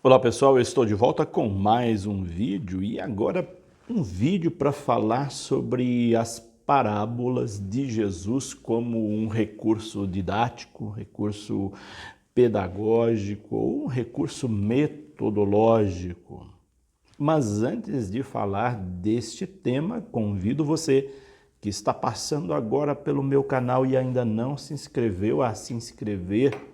Olá pessoal, eu estou de volta com mais um vídeo e agora um vídeo para falar sobre as parábolas de Jesus como um recurso didático, recurso pedagógico ou um recurso metodológico. Mas antes de falar deste tema, convido você que está passando agora pelo meu canal e ainda não se inscreveu a se inscrever,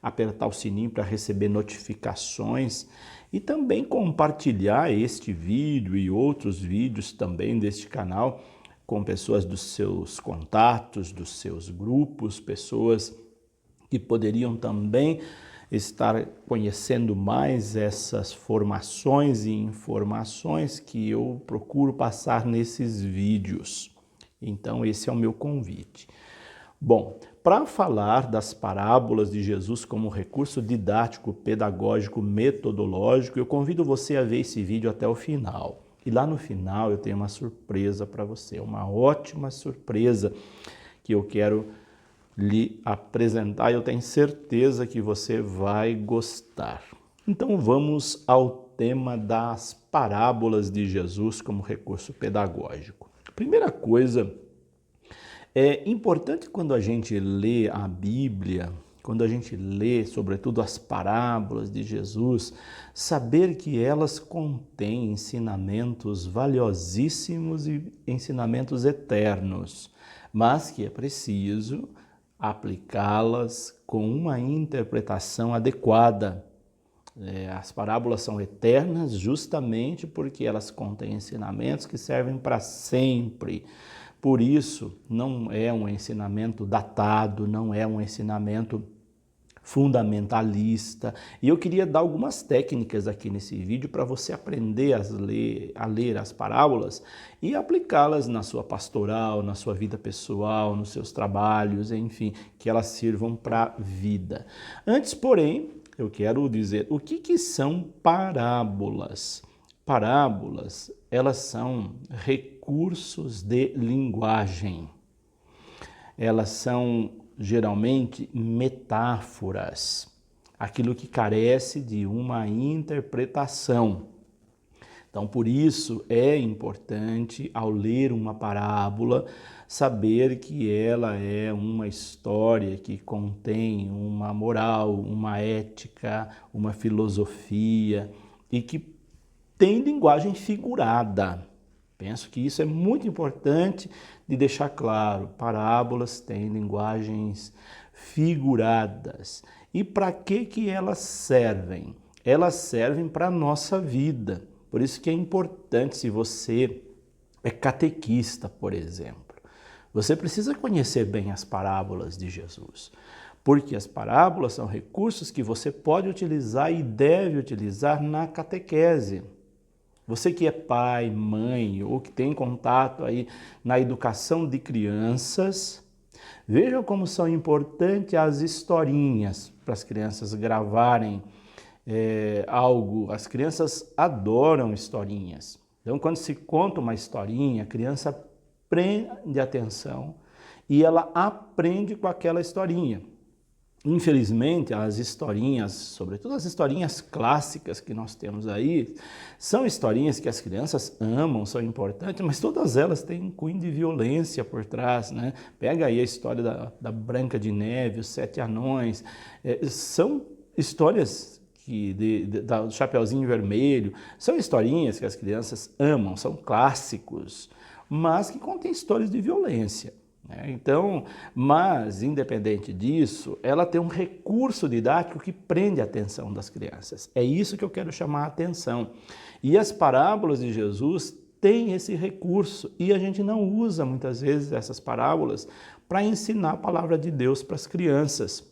apertar o sininho para receber notificações e também compartilhar este vídeo e outros vídeos também deste canal com pessoas dos seus contatos, dos seus grupos, pessoas que poderiam também estar conhecendo mais essas formações e informações que eu procuro passar nesses vídeos. Então esse é o meu convite. Bom, para falar das parábolas de Jesus como recurso didático, pedagógico, metodológico, eu convido você a ver esse vídeo até o final. E lá no final eu tenho uma surpresa para você, uma ótima surpresa que eu quero lhe apresentar e eu tenho certeza que você vai gostar. Então vamos ao tema das parábolas de Jesus como recurso pedagógico. Primeira coisa, é importante quando a gente lê a Bíblia, quando a gente lê, sobretudo, as parábolas de Jesus, saber que elas contêm ensinamentos valiosíssimos e ensinamentos eternos, mas que é preciso aplicá-las com uma interpretação adequada. As parábolas são eternas justamente porque elas contêm ensinamentos que servem para sempre. Por isso, não é um ensinamento datado, não é um ensinamento fundamentalista. E eu queria dar algumas técnicas aqui nesse vídeo para você aprender a ler as parábolas e aplicá-las na sua pastoral, na sua vida pessoal, nos seus trabalhos, enfim, que elas sirvam para a vida. Antes, porém, eu quero dizer o que são parábolas. Parábolas, elas são recursos de linguagem. Elas são geralmente metáforas, aquilo que carece de uma interpretação. Então, por isso é importante, ao ler uma parábola, saber que ela é uma história que contém uma moral, uma ética, uma filosofia e que tem linguagem figurada. Penso que isso é muito importante de deixar claro. Parábolas têm linguagens figuradas. E para que elas servem? Elas servem para a nossa vida. Por isso que é importante, se você é catequista, por exemplo, você precisa conhecer bem as parábolas de Jesus. Porque as parábolas são recursos que você pode utilizar e deve utilizar na catequese. Você que é pai, mãe ou que tem contato aí na educação de crianças, vejam como são importantes as historinhas para as crianças gravarem algo. As crianças adoram historinhas. Então, quando se conta uma historinha, a criança prende atenção e ela aprende com aquela historinha. Infelizmente, as historinhas, sobretudo as historinhas clássicas que nós temos aí, são historinhas que as crianças amam, são importantes, mas todas elas têm um cunho de violência por trás, né? Pega aí a história da Branca de Neve, os Sete Anões, são histórias do Chapeuzinho Vermelho, são historinhas que as crianças amam, são clássicos, mas que contêm histórias de violência. Então, mas independente disso, ela tem um recurso didático que prende a atenção das crianças. É isso que eu quero chamar a atenção. E as parábolas de Jesus têm esse recurso e a gente não usa muitas vezes essas parábolas para ensinar a palavra de Deus para as crianças.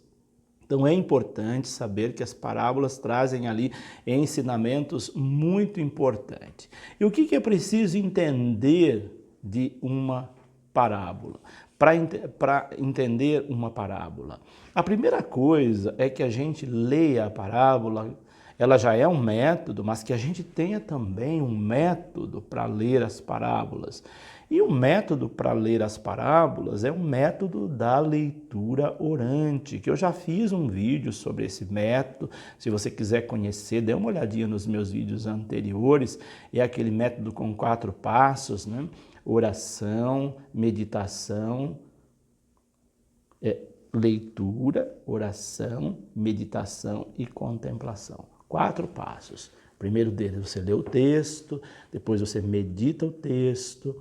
Então é importante saber que as parábolas trazem ali ensinamentos muito importantes. E o que é preciso entender de uma parábola? Para entender uma parábola, a primeira coisa é que a gente leia a parábola ela já é um método, mas que a gente tenha também um método para ler as parábolas. E o método para ler as parábolas é um método da leitura orante, que eu já fiz um vídeo sobre esse método. Se você quiser conhecer, dê uma olhadinha nos meus vídeos anteriores. É aquele método com 4 passos, né? Oração, meditação, leitura, oração, meditação e contemplação. 4 passos. O primeiro deles, você lê o texto, depois você medita o texto,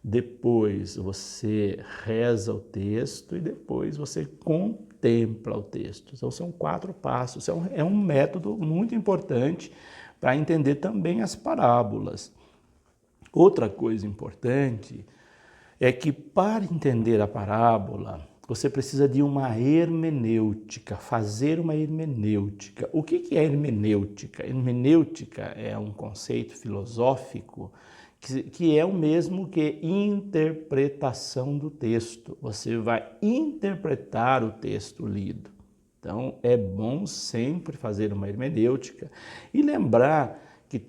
depois você reza o texto e depois você contempla o texto. Então são 4 passos. É um método muito importante para entender também as parábolas. Outra coisa importante é que para entender a parábola, você precisa de uma hermenêutica, fazer uma hermenêutica. O que é hermenêutica? Hermenêutica é um conceito filosófico que é o mesmo que interpretação do texto. Você vai interpretar o texto lido. Então, é bom sempre fazer uma hermenêutica e lembrar que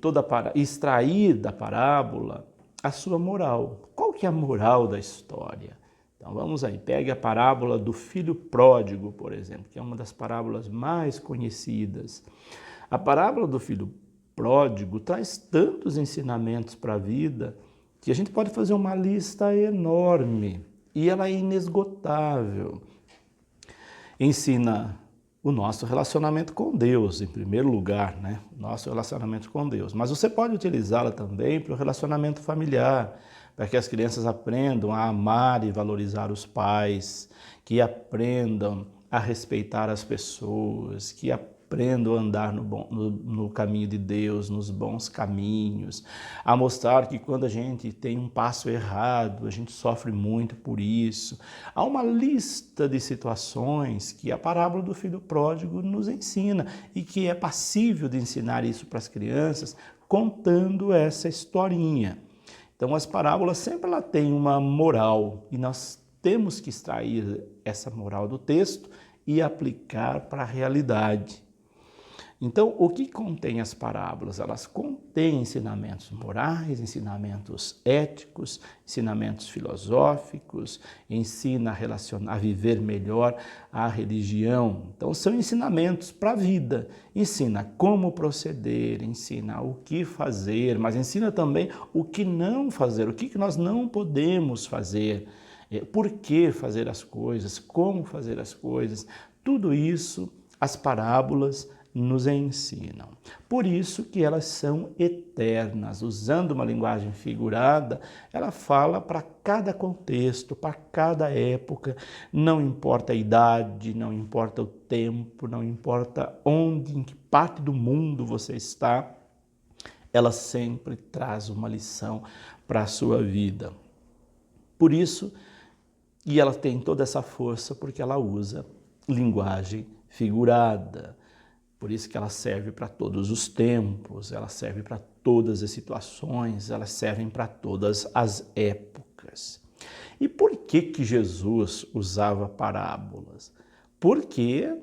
extrair da parábola a sua moral. Qual que é a moral da história? Então vamos aí, pegue a parábola do filho pródigo, por exemplo, que é uma das parábolas mais conhecidas. A parábola do filho pródigo traz tantos ensinamentos para a vida que a gente pode fazer uma lista enorme e ela é inesgotável. Ensina o nosso relacionamento com Deus, em primeiro lugar, né? Nosso relacionamento com Deus. Mas você pode utilizá-la também para o relacionamento familiar, para que as crianças aprendam a amar e valorizar os pais, que aprendam a respeitar as pessoas, que aprendam a andar no caminho de Deus, nos bons caminhos, a mostrar que quando a gente tem um passo errado, a gente sofre muito por isso. Há uma lista de situações que a parábola do filho pródigo nos ensina e que é passível de ensinar isso para as crianças, contando essa historinha. Então, as parábolas sempre têm uma moral e nós temos que extrair essa moral do texto e aplicar para a realidade. Então, o que contém as parábolas? Elas contêm ensinamentos morais, ensinamentos éticos, ensinamentos filosóficos, ensina a viver melhor a religião. Então, são ensinamentos para a vida. Ensina como proceder, ensina o que fazer, mas ensina também o que não fazer, o que nós não podemos fazer, por que fazer as coisas, como fazer as coisas. Tudo isso, as parábolas nos ensinam. Por isso que elas são eternas. Usando uma linguagem figurada, ela fala para cada contexto, para cada época, não importa a idade, não importa o tempo, não importa onde, em que parte do mundo você está, ela sempre traz uma lição para a sua vida. Por isso, e ela tem toda essa força porque ela usa linguagem figurada. Por isso que ela serve para todos os tempos, ela serve para todas as situações, elas servem para todas as épocas. E por que Jesus usava parábolas? Porque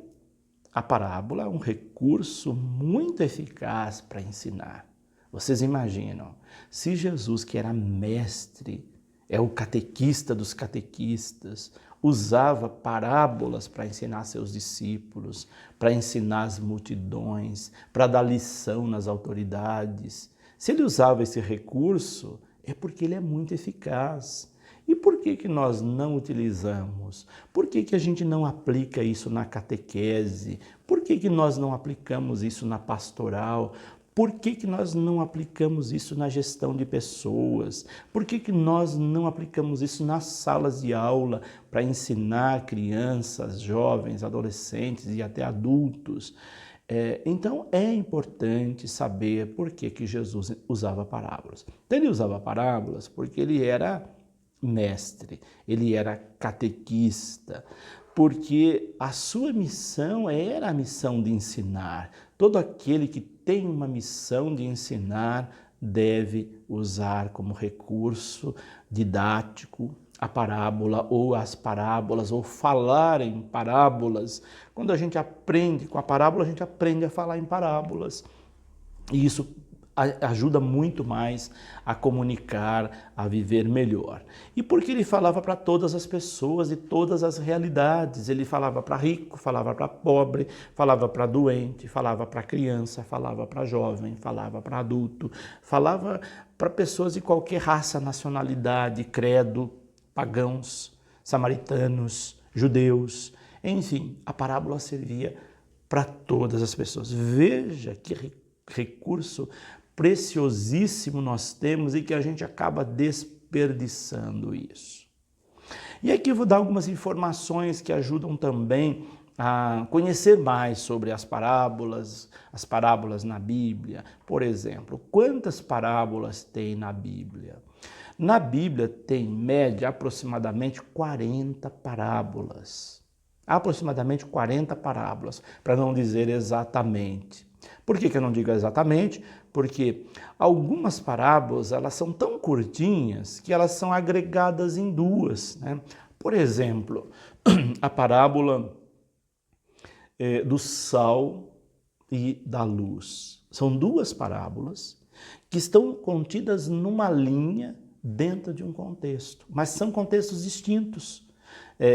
a parábola é um recurso muito eficaz para ensinar. Vocês imaginam, se Jesus, que era mestre, é o catequista dos catequistas, usava parábolas para ensinar seus discípulos, para ensinar as multidões, para dar lição nas autoridades. Se ele usava esse recurso, é porque ele é muito eficaz. E por que nós não utilizamos? Por que a gente não aplica isso na catequese? Por que nós não aplicamos isso na pastoral? Por que nós não aplicamos isso na gestão de pessoas? Por que nós não aplicamos isso nas salas de aula para ensinar crianças, jovens, adolescentes e até adultos? Então é importante saber por que Jesus usava parábolas. Então, ele usava parábolas porque ele era mestre, ele era catequista, porque a sua missão era a missão de ensinar. Todo aquele que tem uma missão de ensinar deve usar como recurso didático a parábola ou as parábolas ou falar em parábolas. Quando a gente aprende com a parábola, a gente aprende a falar em parábolas. E isso ajuda muito mais a comunicar, a viver melhor. E porque ele falava para todas as pessoas e todas as realidades. Ele falava para rico, falava para pobre, falava para doente, falava para criança, falava para jovem, falava para adulto, falava para pessoas de qualquer raça, nacionalidade, credo, pagãos, samaritanos, judeus. Enfim, a parábola servia para todas as pessoas. Veja que recurso preciosíssimo nós temos e que a gente acaba desperdiçando isso. E aqui eu vou dar algumas informações que ajudam também a conhecer mais sobre as parábolas na Bíblia. Por exemplo, quantas parábolas tem na Bíblia? Na Bíblia tem, em média, aproximadamente 40 parábolas. Aproximadamente 40 parábolas, para não dizer exatamente. Por que eu não digo exatamente? Porque algumas parábolas elas são tão curtinhas que elas são agregadas em duas, né? Por exemplo, a parábola do sal e da luz. São duas parábolas que estão contidas numa linha dentro de um contexto, mas são contextos distintos.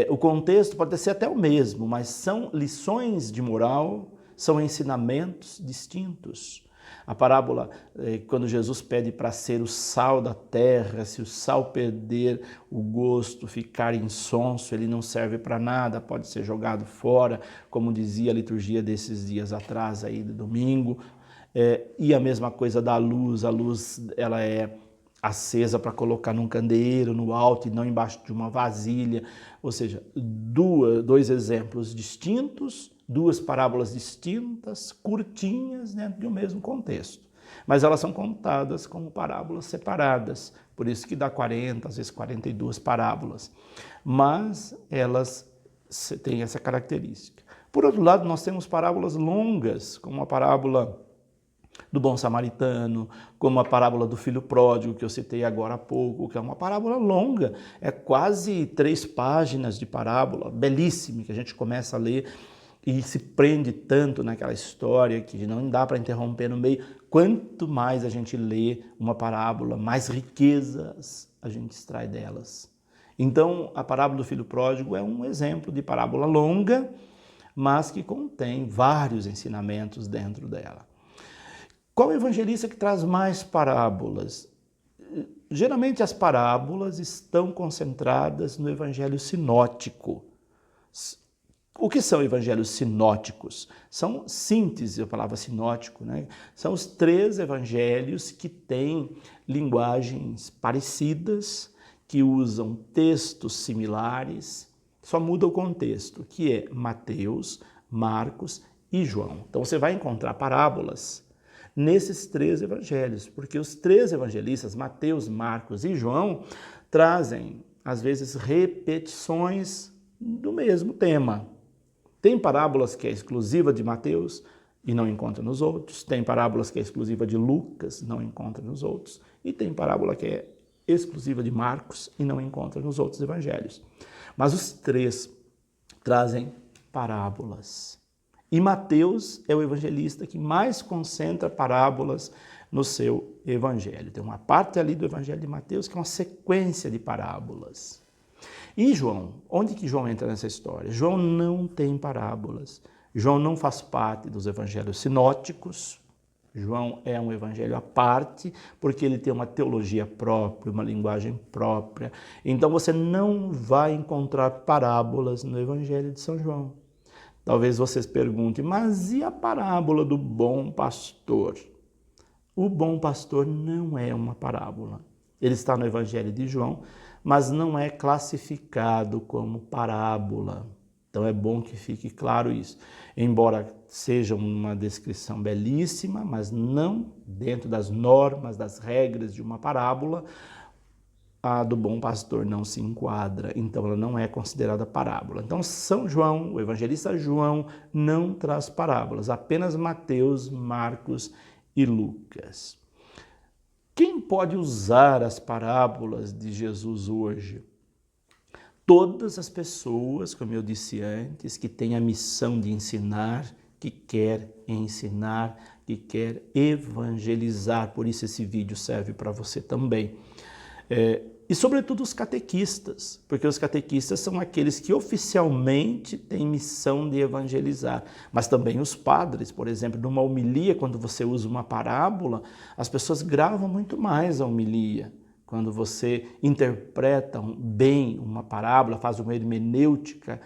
O contexto pode ser até o mesmo, mas são lições de moral, são ensinamentos distintos. A parábola, quando Jesus pede para ser o sal da terra, se o sal perder o gosto, ficar insonso, ele não serve para nada, pode ser jogado fora, como dizia a liturgia desses dias atrás, aí de domingo. E a mesma coisa da luz, a luz ela é acesa para colocar num candeeiro, no alto e não embaixo de uma vasilha. Ou seja, dois exemplos distintos, duas parábolas distintas, curtinhas, dentro de um mesmo contexto. Mas elas são contadas como parábolas separadas, por isso que dá 40, às vezes 42 parábolas. Mas elas têm essa característica. Por outro lado, nós temos parábolas longas, como a parábola do bom samaritano, como a parábola do filho pródigo, que eu citei agora há pouco, que é uma parábola longa, é quase 3 páginas de parábola, belíssima, que a gente começa a ler e se prende tanto naquela história que não dá para interromper no meio. Quanto mais a gente lê uma parábola, mais riquezas a gente extrai delas. Então, a parábola do filho pródigo é um exemplo de parábola longa, mas que contém vários ensinamentos dentro dela. Qual evangelista que traz mais parábolas? Geralmente as parábolas estão concentradas no evangelho sinótico. O que são evangelhos sinóticos? São síntese, a palavra sinótico, né? São os 3 evangelhos que têm linguagens parecidas, que usam textos similares, só muda o contexto, que é Mateus, Marcos e João. Então você vai encontrar parábolas nesses 3 evangelhos, porque os 3 evangelistas, Mateus, Marcos e João, trazem, às vezes, repetições do mesmo tema. Tem parábolas que é exclusiva de Mateus e não encontra nos outros, tem parábolas que é exclusiva de Lucas, não encontra nos outros, e tem parábola que é exclusiva de Marcos e não encontra nos outros evangelhos. Mas os 3 trazem parábolas. E Mateus é o evangelista que mais concentra parábolas no seu evangelho. Tem uma parte ali do evangelho de Mateus que é uma sequência de parábolas. E João? Onde que João entra nessa história? João não tem parábolas. João não faz parte dos evangelhos sinóticos. João é um evangelho à parte, porque ele tem uma teologia própria, uma linguagem própria. Então você não vai encontrar parábolas no evangelho de São João. Talvez vocês perguntem, mas e a parábola do bom pastor? O bom pastor não é uma parábola. Ele está no Evangelho de João, mas não é classificado como parábola. Então é bom que fique claro isso. Embora seja uma descrição belíssima, mas não dentro das normas, das regras de uma parábola, a do bom pastor não se enquadra, então ela não é considerada parábola. Então São João, o evangelista João, não traz parábolas, apenas Mateus, Marcos e Lucas. Quem pode usar as parábolas de Jesus hoje? todas as pessoas, como eu disse antes, que têm a missão de ensinar, que quer ensinar, que quer evangelizar. Por isso esse vídeo serve para você também. E sobretudo os catequistas, porque os catequistas são aqueles que oficialmente têm missão de evangelizar, mas também os padres, por exemplo, numa homilia, quando você usa uma parábola, as pessoas gravam muito mais a homilia. Quando você interpreta bem uma parábola, faz uma hermenêutica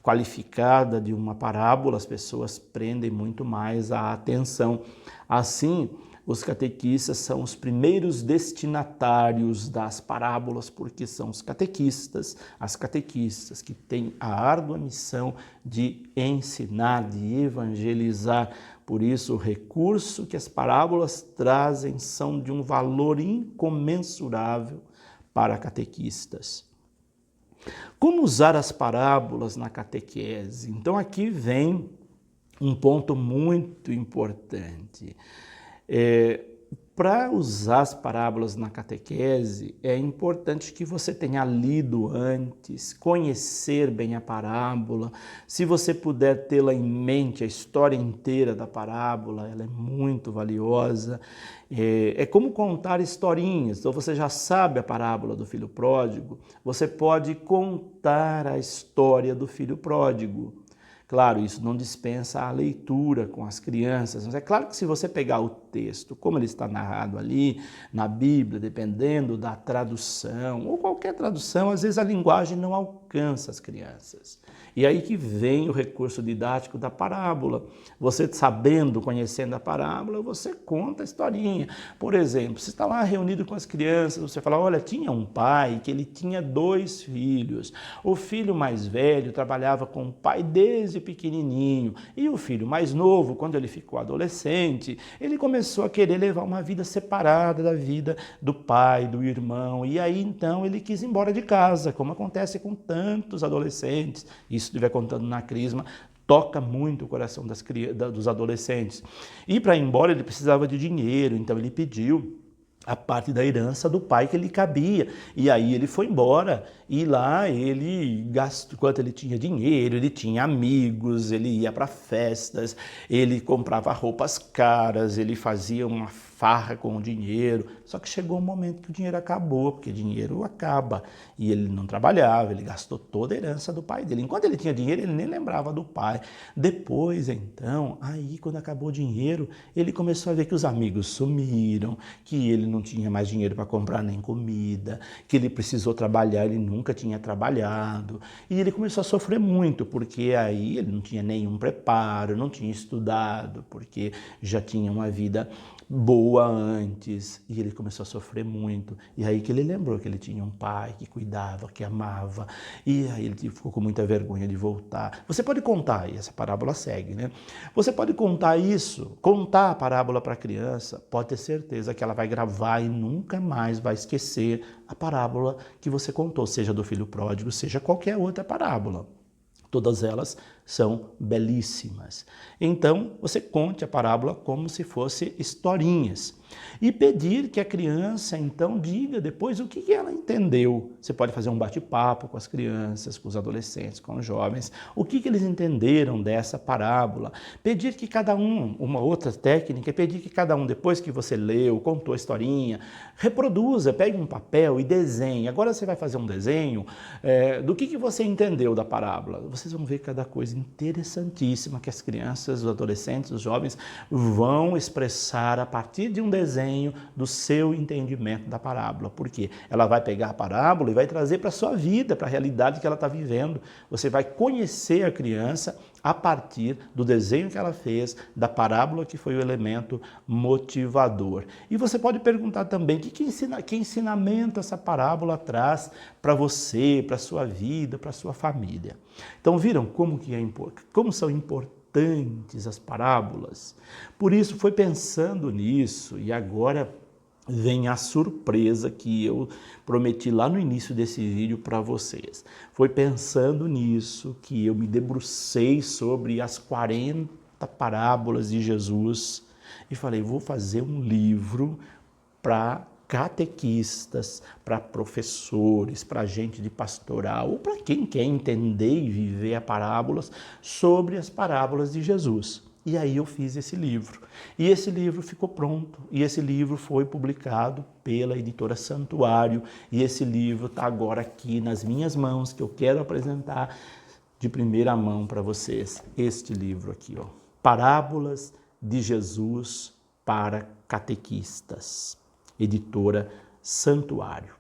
qualificada de uma parábola, as pessoas prendem muito mais a atenção. Assim, os catequistas são os primeiros destinatários das parábolas, porque são os catequistas, as catequistas que têm a árdua missão de ensinar, de evangelizar. Por isso, o recurso que as parábolas trazem são de um valor incomensurável para catequistas. Como usar as parábolas na catequese? Então, aqui vem um ponto muito importante. Para usar as parábolas na catequese, é importante que você tenha lido antes, conhecer bem a parábola. Se você puder tê-la em mente, a história inteira da parábola, ela é muito valiosa. É como contar historinhas. Então você já sabe a parábola do filho pródigo, você pode contar a história do filho pródigo. Claro, isso não dispensa a leitura com as crianças, mas é claro que se você pegar o texto, como ele está narrado ali na Bíblia, dependendo da tradução, ou qualquer tradução, às vezes a linguagem não alcança as crianças. E aí que vem o recurso didático da parábola. Você sabendo, conhecendo a parábola, você conta a historinha. Por exemplo, você está lá reunido com as crianças, você fala, olha, tinha um pai que ele tinha 2 filhos. O filho mais velho trabalhava com o pai desde pequenininho. E o filho mais novo, quando ele ficou adolescente, ele começou a querer levar uma vida separada da vida do pai, do irmão. E aí, então, ele quis ir embora de casa, como acontece com tantos adolescentes. Isso estiver contando na Crisma, toca muito o coração dos adolescentes. E para ir embora ele precisava de dinheiro, então ele pediu a parte da herança do pai que lhe cabia. E aí ele foi embora e lá ele gastou, quanto ele tinha dinheiro, ele tinha amigos, ele ia para festas, ele comprava roupas caras, ele fazia uma farra com o dinheiro. Só que chegou um momento que o dinheiro acabou, porque dinheiro acaba. E ele não trabalhava, ele gastou toda a herança do pai dele. Enquanto ele tinha dinheiro, ele nem lembrava do pai. Depois, então, aí quando acabou o dinheiro, ele começou a ver que os amigos sumiram, que ele não tinha mais dinheiro para comprar nem comida, que ele precisou trabalhar, ele nunca tinha trabalhado. E ele começou a sofrer muito, porque aí ele não tinha nenhum preparo, não tinha estudado, porque já tinha uma vida boa antes, e ele começou a sofrer muito. E aí que ele lembrou que ele tinha um pai que cuidava, que amava, e aí ele ficou com muita vergonha de voltar. Você pode contar, e essa parábola segue, né? Você pode contar isso, contar a parábola para a criança, pode ter certeza que ela vai gravar e nunca mais vai esquecer a parábola que você contou, seja do filho pródigo, seja qualquer outra parábola. Todas elas são belíssimas. Então, você conte a parábola como se fosse historinhas. E pedir que a criança, então, diga depois o que ela entendeu. Você pode fazer um bate-papo com as crianças, com os adolescentes, com os jovens. O que eles entenderam dessa parábola. Pedir que cada um, uma outra técnica, é pedir que cada um, depois que você leu, contou a historinha, reproduza, pegue um papel e desenhe. Agora você vai fazer um desenho do que você entendeu da parábola. Vocês vão ver cada coisa interessantíssima que as crianças, os adolescentes, os jovens vão expressar a partir de um desenho do seu entendimento da parábola. Por quê? Ela vai pegar a parábola e vai trazer para a sua vida, para a realidade que ela está vivendo. Você vai conhecer a criança a partir do desenho que ela fez, da parábola que foi o elemento motivador. E você pode perguntar também, que ensinamento essa parábola traz para você, para a sua vida, para a sua família. Então viram como são importantes as parábolas? Por isso foi pensando nisso e agora vem a surpresa que eu prometi lá no início desse vídeo para vocês. Foi pensando nisso que eu me debrucei sobre as 40 parábolas de Jesus e falei, vou fazer um livro para catequistas, para professores, para gente de pastoral, ou para quem quer entender e viver as parábolas, sobre as parábolas de Jesus. E aí eu fiz esse livro. E esse livro ficou pronto. E esse livro foi publicado pela editora Santuário. E esse livro está agora aqui nas minhas mãos, que eu quero apresentar de primeira mão para vocês. Este livro aqui, ó. Parábolas de Jesus para catequistas. Editora Santuário.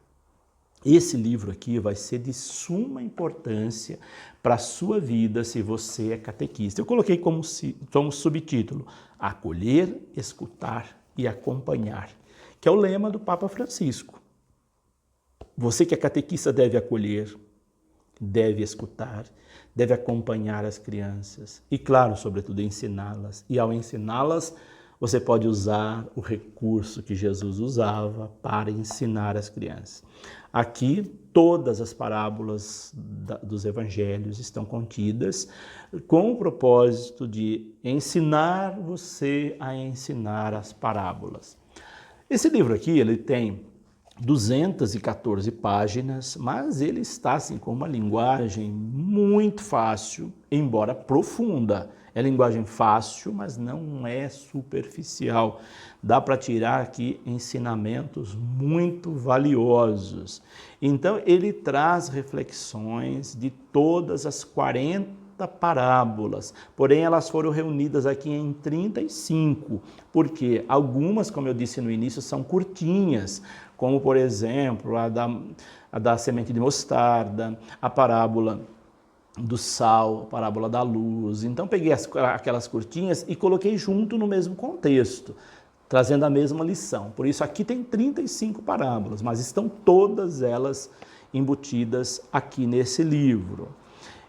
Esse livro aqui vai ser de suma importância para a sua vida se você é catequista. Eu coloquei como subtítulo: Acolher, Escutar e Acompanhar, que é o lema do Papa Francisco. Você que é catequista deve acolher, deve escutar, deve acompanhar as crianças e, claro, sobretudo, ensiná-las. E ao ensiná-las, você pode usar o recurso que Jesus usava para ensinar as crianças. Aqui, todas as parábolas dos evangelhos estão contidas com o propósito de ensinar você a ensinar as parábolas. Esse livro aqui, ele tem 214 páginas, mas ele está assim, com uma linguagem muito fácil, embora profunda. É linguagem fácil, mas não é superficial. Dá para tirar aqui ensinamentos muito valiosos. Então, ele traz reflexões de todas as 40 parábolas, porém elas foram reunidas aqui em 35, porque algumas, como eu disse no início, são curtinhas, como, por exemplo, a da semente de mostarda, a parábola do sal, a parábola da luz. Então peguei aquelas curtinhas e coloquei junto no mesmo contexto, trazendo a mesma lição. Por isso aqui tem 35 parábolas, mas estão todas elas embutidas aqui nesse livro.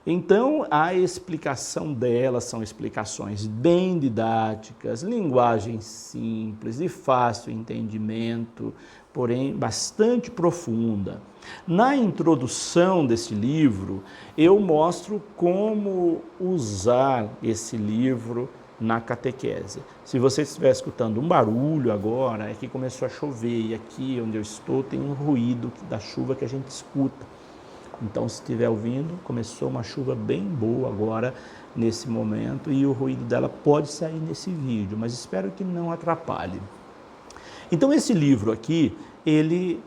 Então a explicação delas são explicações bem didáticas, linguagem simples, de fácil entendimento, porém bastante profunda. Na introdução desse livro, eu mostro como usar esse livro na catequese. Se você estiver escutando um barulho agora, é que começou a chover e aqui onde eu estou tem um ruído da chuva que a gente escuta. Então, se estiver ouvindo, começou uma chuva bem boa agora, nesse momento, e o ruído dela pode sair nesse vídeo, mas espero que não atrapalhe. Então, esse livro aqui, ele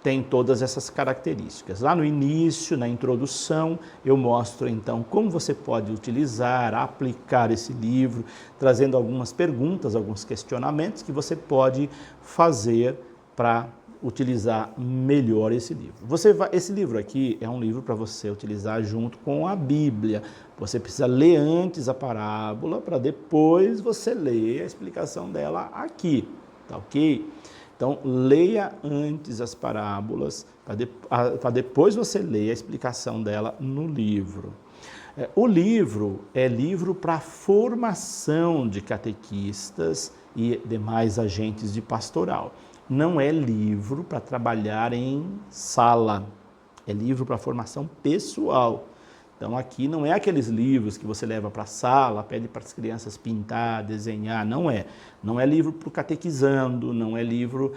tem todas essas características. Lá no início, na introdução, eu mostro então como você pode utilizar, aplicar esse livro, trazendo algumas perguntas, alguns questionamentos que você pode fazer para utilizar melhor esse livro. Esse livro aqui é um livro para você utilizar junto com a Bíblia. Você precisa ler antes a parábola para depois você ler a explicação dela aqui, tá ok? Então, leia antes as parábolas, para depois você ler a explicação dela no livro. O livro é livro para formação de catequistas e demais agentes de pastoral. Não é livro para trabalhar em sala, é livro para formação pessoal. Então aqui não é aqueles livros que você leva para a sala, pede para as crianças pintar, desenhar, não é. Não é livro para o catequizando, não é livro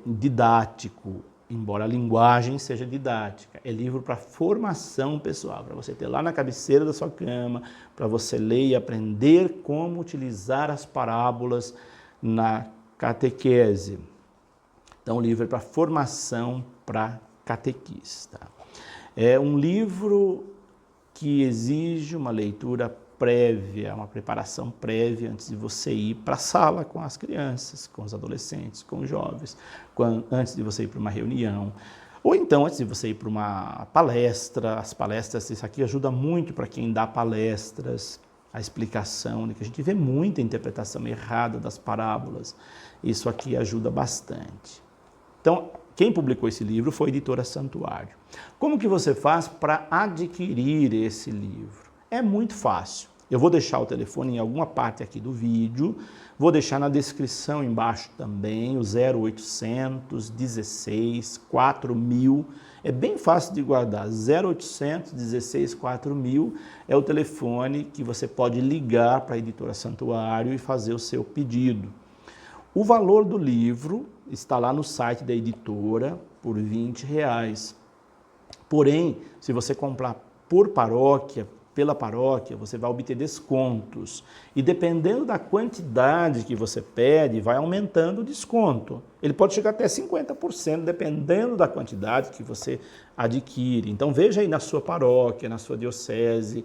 didático, embora a linguagem seja didática. É livro para formação pessoal, para você ter lá na cabeceira da sua cama, para você ler e aprender como utilizar as parábolas na catequese. Então o livro é para formação para catequista. É um livro que exige uma leitura prévia, uma preparação prévia antes de você ir para a sala com as crianças, com os adolescentes, com os jovens, antes de você ir para uma reunião, ou então antes de você ir para uma palestra. As palestras, isso aqui ajuda muito para quem dá palestras, a explicação, né, que a gente vê muita interpretação errada das parábolas. Isso aqui ajuda bastante. Então, quem publicou esse livro foi a editora Santuário. Como que você faz para adquirir esse livro? É muito fácil. Eu vou deixar o telefone em alguma parte aqui do vídeo, vou deixar na descrição embaixo também, o 0800 16 4000. É bem fácil de guardar, 0800 16 4000 é o telefone que você pode ligar para a editora Santuário e fazer o seu pedido. O valor do livro está lá no site da editora por R$20. Porém, se você comprar por paróquia, pela paróquia, você vai obter descontos. E dependendo da quantidade que você pede, vai aumentando o desconto. Ele pode chegar até 50%, dependendo da quantidade que você adquire. Então veja aí na sua paróquia, na sua diocese,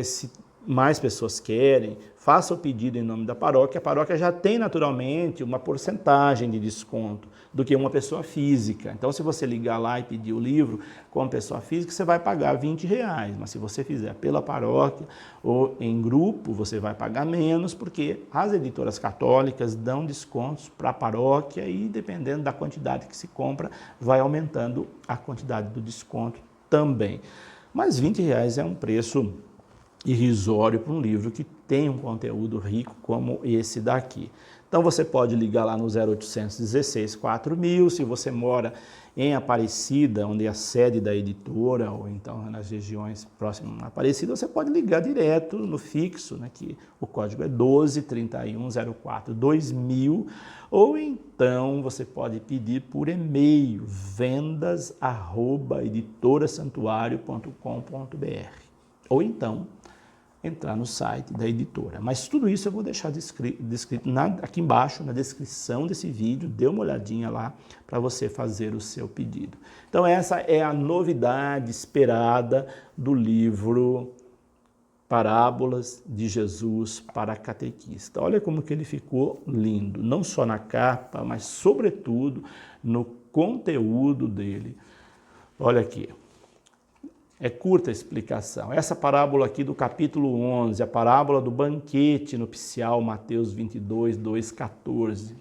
se mais pessoas querem, faça o pedido em nome da paróquia. A paróquia já tem naturalmente uma porcentagem de desconto do que uma pessoa física. Então, se você ligar lá e pedir o livro como pessoa física, você vai pagar R$20. Mas se você fizer pela paróquia ou em grupo, você vai pagar menos, porque as editoras católicas dão descontos para a paróquia e, dependendo da quantidade que se compra, vai aumentando a quantidade do desconto também. Mas R$20 é um preço irrisório para um livro que tem um conteúdo rico como esse daqui. Então você pode ligar lá no 0800 16 4000, se você mora em Aparecida, onde é a sede da editora, ou então nas regiões próximas a Aparecida, você pode ligar direto no fixo, né, que o código é 12 31 04 2000, ou então você pode pedir por e-mail vendas@editorasantuario.com.br, ou então entrar no site da editora. Mas tudo isso eu vou deixar descrito aqui embaixo, na descrição desse vídeo. Dê uma olhadinha lá para você fazer o seu pedido. Então essa é a novidade esperada do livro Parábolas de Jesus para Catequista. Olha como que ele ficou lindo, não só na capa, mas sobretudo no conteúdo dele. Olha aqui. É curta a explicação. Essa parábola aqui do capítulo 11, a parábola do banquete nupcial, Mateus 22, 2, 14,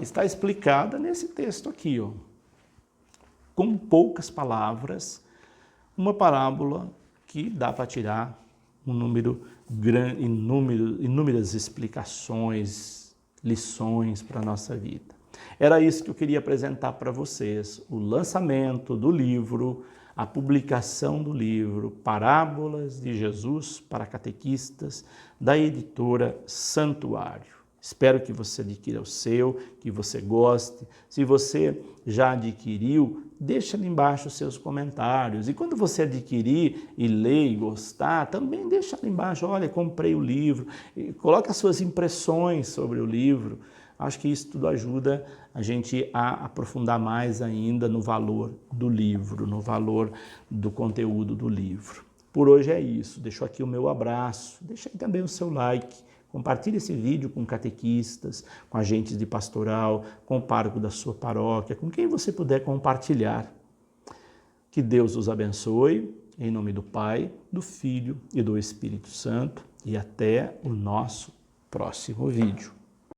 está explicada nesse texto aqui, ó. Com poucas palavras, uma parábola que dá para tirar um número grande, inúmeras explicações, lições para a nossa vida. Era isso que eu queria apresentar para vocês, o lançamento do livro, a publicação do livro Parábolas de Jesus para Catequistas, da editora Santuário. Espero que você adquira o seu, que você goste. Se você já adquiriu, deixa ali embaixo os seus comentários. E quando você adquirir e ler e gostar, também deixa ali embaixo, olha, comprei o livro. E coloque as suas impressões sobre o livro. Acho que isso tudo ajuda a gente a aprofundar mais ainda no valor do livro, no valor do conteúdo do livro. Por hoje é isso. Deixo aqui o meu abraço. Deixa aí também o seu like. Compartilhe esse vídeo com catequistas, com agentes de pastoral, com o pároco da sua paróquia, com quem você puder compartilhar. Que Deus os abençoe, em nome do Pai, do Filho e do Espírito Santo. E até o nosso próximo vídeo.